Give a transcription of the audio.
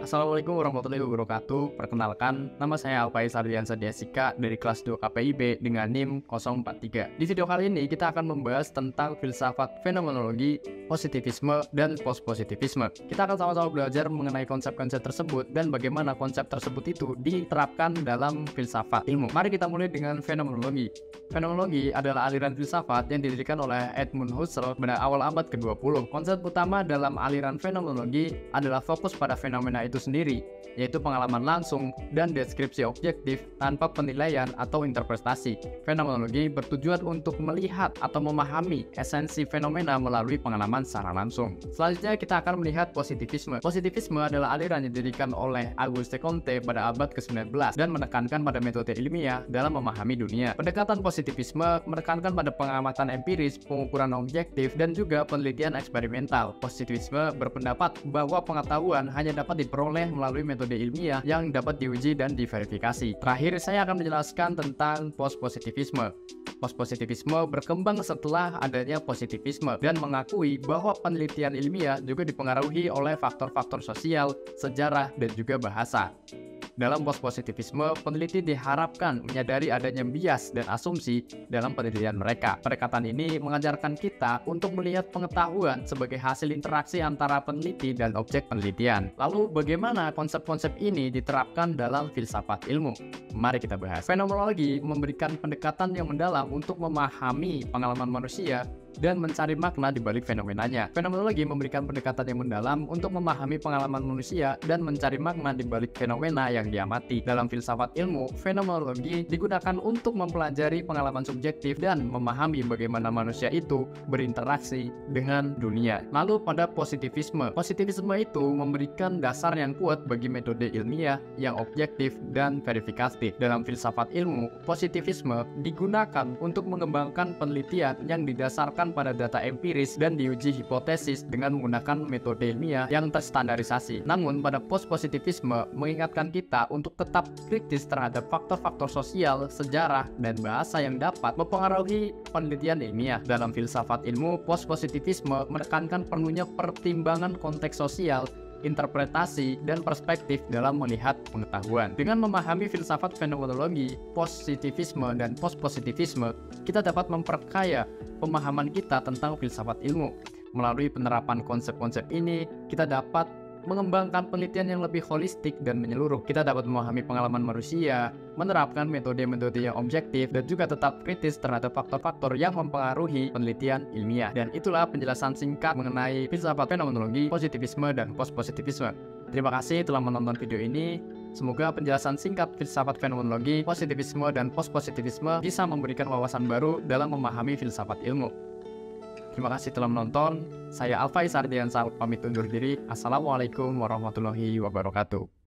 Assalamualaikum warahmatullahi wabarakatuh. Perkenalkan, nama saya Alfaiz Ardiansa Desika dari kelas 2 KPIB dengan NIM 043. Di video kali ini kita akan membahas tentang filsafat fenomenologi, positivisme, dan postpositivisme. Kita akan sama-sama belajar mengenai konsep-konsep tersebut dan bagaimana konsep tersebut itu diterapkan dalam filsafat ilmu. Mari kita mulai dengan fenomenologi. Fenomenologi adalah aliran filsafat yang didirikan oleh Edmund Husserl pada awal abad ke-20. Konsep utama dalam aliran fenomenologi adalah fokus pada fenomena itu sendiri, yaitu pengalaman langsung dan deskripsi objektif tanpa penilaian atau interpretasi. Fenomenologi bertujuan untuk melihat atau memahami esensi fenomena melalui pengalaman secara langsung. Selanjutnya kita akan melihat positivisme. Positivisme adalah aliran yang didirikan oleh Auguste Comte pada abad ke-19 dan menekankan pada metode ilmiah dalam memahami dunia. Pendekatan positivisme menekankan pada pengamatan empiris, pengukuran objektif, dan juga penelitian eksperimental. Positivisme berpendapat bahwa pengetahuan hanya dapat diperoleh melalui metode ilmiah yang dapat diuji dan diverifikasi. Terakhir, saya akan menjelaskan tentang postpositivisme. Postpositivisme berkembang setelah adanya positivisme dan mengakui bahwa penelitian ilmiah juga dipengaruhi oleh faktor-faktor sosial, sejarah, dan juga bahasa. Dalam postpositivisme, peneliti diharapkan menyadari adanya bias dan asumsi dalam penelitian mereka. Pendekatan ini mengajarkan kita untuk melihat pengetahuan sebagai hasil interaksi antara peneliti dan objek penelitian. Lalu, bagaimana konsep-konsep ini diterapkan dalam filsafat ilmu? Mari kita bahas. Fenomenologi memberikan pendekatan yang mendalam untuk memahami pengalaman manusia dan mencari makna di balik fenomenanya. Fenomenologi memberikan pendekatan yang mendalam untuk memahami pengalaman manusia dan mencari makna di balik fenomena yang diamati. Dalam filsafat ilmu, fenomenologi digunakan untuk mempelajari pengalaman subjektif dan memahami bagaimana manusia itu berinteraksi dengan dunia. Lalu pada positivisme. Positivisme itu memberikan dasar yang kuat bagi metode ilmiah yang objektif dan verifikatif. Dalam filsafat ilmu, positivisme digunakan untuk mengembangkan penelitian yang didasarkan pada data empiris dan diuji hipotesis dengan menggunakan metode ilmiah yang terstandarisasi. Namun, pada postpositivisme mengingatkan kita untuk tetap kritis terhadap faktor-faktor sosial, sejarah, dan bahasa yang dapat mempengaruhi penelitian ilmiah. Dalam filsafat ilmu, postpositivisme menekankan perlunya pertimbangan konteks sosial, interpretasi, dan perspektif dalam melihat pengetahuan. Dengan memahami filsafat fenomenologi, positivisme, dan postpositivisme, kita dapat memperkaya pemahaman kita tentang filsafat ilmu. Melalui penerapan konsep-konsep ini, kita dapat mengembangkan penelitian yang lebih holistik dan menyeluruh. Kita dapat memahami pengalaman manusia, menerapkan metode-metode yang objektif, dan juga tetap kritis terhadap faktor-faktor yang mempengaruhi penelitian ilmiah. Dan itulah penjelasan singkat mengenai filsafat fenomenologi, positivisme, dan postpositivisme. Terima kasih telah menonton video ini. Semoga penjelasan singkat filsafat fenomenologi, positivisme, dan postpositivisme bisa memberikan wawasan baru dalam memahami filsafat ilmu. Terima kasih telah menonton. Saya Alfaiz Ardiansa pamit undur diri. Assalamualaikum warahmatullahi wabarakatuh.